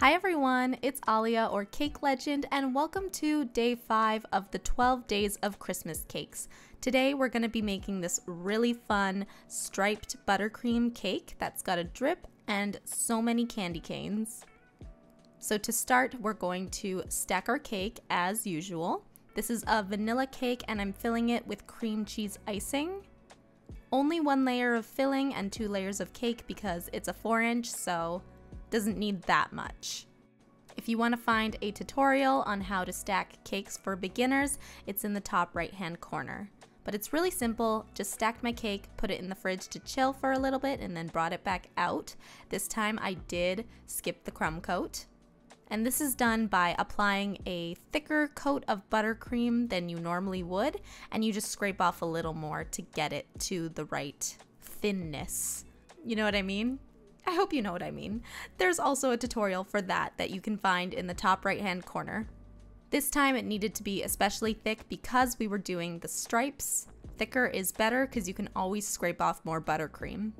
Hi everyone, it's Alia or Cake Legend and welcome to day 5 of the 12 days of Christmas cakes. Today we're going to be making this really fun striped buttercream cake that's got a drip and so many candy canes. So to start, we're going to stack our cake as usual. This is a vanilla cake and I'm filling it with cream cheese icing. Only 1 layer of filling and 2 layers of cake because it's a 4-inch, so doesn't need that much. If you want to find a tutorial on how to stack cakes for beginners, it's in the top right hand corner. But it's really simple, just stacked my cake, put it in the fridge to chill for a little bit, and then brought it back out. This time I did skip the crumb coat. And this is done by applying a thicker coat of buttercream than you normally would, and you just scrape off a little more to get it to the right thinness. You know what I mean? I hope you know what I mean. There's also a tutorial for that you can find in the top right hand corner. This time it needed to be especially thick because we were doing the stripes. Thicker is better because you can always scrape off more buttercream.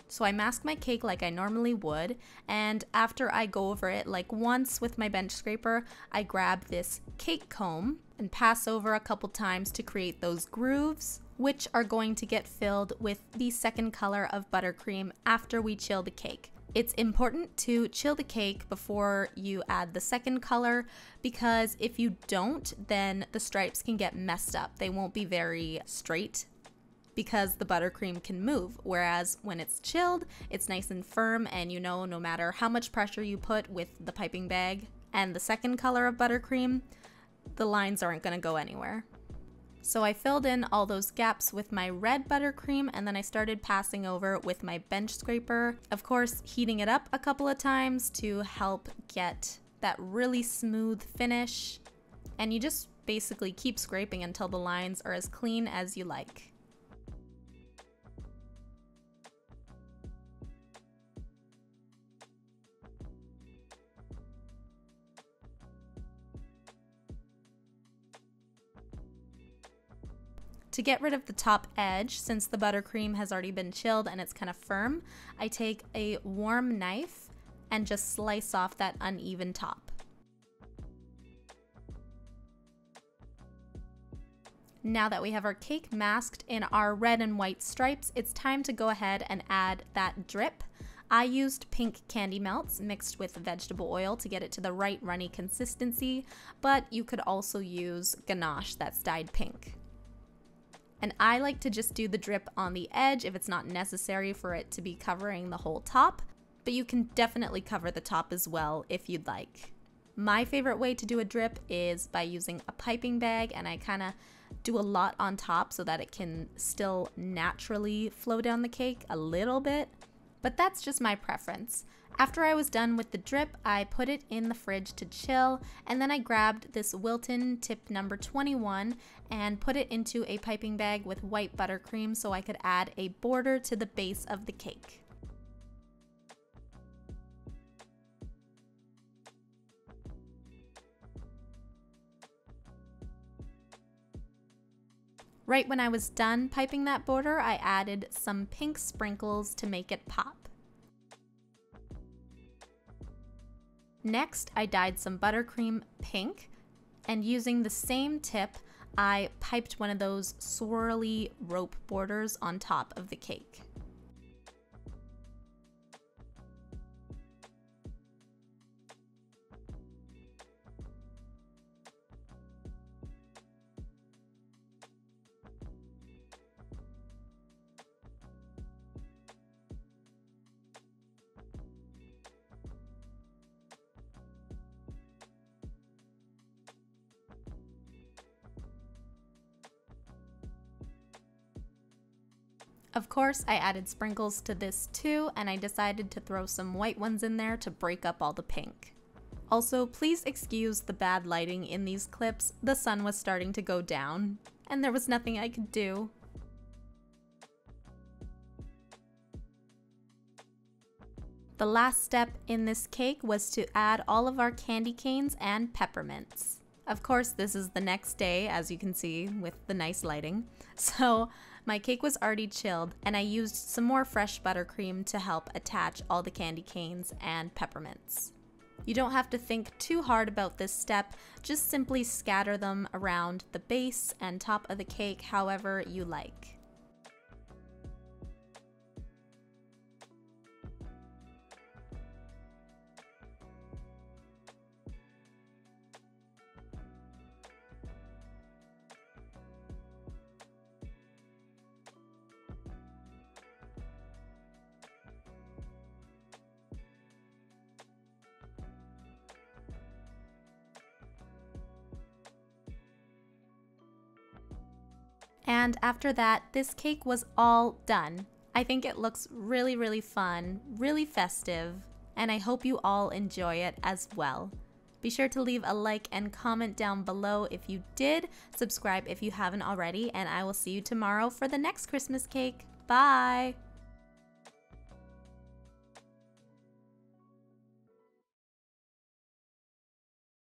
So I mask my cake like I normally would, and after I go over it like once with my bench scraper, I grab this cake comb and pass over a couple times to create those grooves, which are going to get filled with the second color of buttercream after we chill the cake. It's important to chill the cake before you add the second color because if you don't, then the stripes can get messed up. They won't be very straight because the buttercream can move, whereas when it's chilled, it's nice and firm, and you know, no matter how much pressure you put with the piping bag and the second color of buttercream, the lines aren't gonna go anywhere. So I filled in all those gaps with my red buttercream, and then I started passing over with my bench scraper. Of course, heating it up a couple of times to help get that really smooth finish. And you just basically keep scraping until the lines are as clean as you like. To get rid of the top edge, since the buttercream has already been chilled and it's kind of firm, I take a warm knife and just slice off that uneven top. Now that we have our cake masked in our red and white stripes, it's time to go ahead and add that drip. I used pink candy melts mixed with vegetable oil to get it to the right runny consistency, but you could also use ganache that's dyed pink. And I like to just do the drip on the edge if it's not necessary for it to be covering the whole top, but you can definitely cover the top as well if you'd like. My favorite way to do a drip is by using a piping bag, and I kind of do a lot on top so that it can still naturally flow down the cake a little bit, but that's just my preference. After I was done with the drip, I put it in the fridge to chill, and then I grabbed this Wilton tip number 21 and put it into a piping bag with white buttercream so I could add a border to the base of the cake. Right when I was done piping that border, I added some pink sprinkles to make it pop. Next, I dyed some buttercream pink, and using the same tip, I piped one of those swirly rope borders on top of the cake. Of course, I added sprinkles to this too, and I decided to throw some white ones in there to break up all the pink. Also, please excuse the bad lighting in these clips. The sun was starting to go down, and there was nothing I could do. The last step in this cake was to add all of our candy canes and peppermints. Of course, this is the next day, as you can see with the nice lighting. So my cake was already chilled, and I used some more fresh buttercream to help attach all the candy canes and peppermints. You don't have to think too hard about this step, just simply scatter them around the base and top of the cake however you like. And after that, this cake was all done. I think it looks really, really fun, really festive, and I hope you all enjoy it as well. Be sure to leave a like and comment down below if you did, subscribe if you haven't already, and I will see you tomorrow for the next Christmas cake. Bye!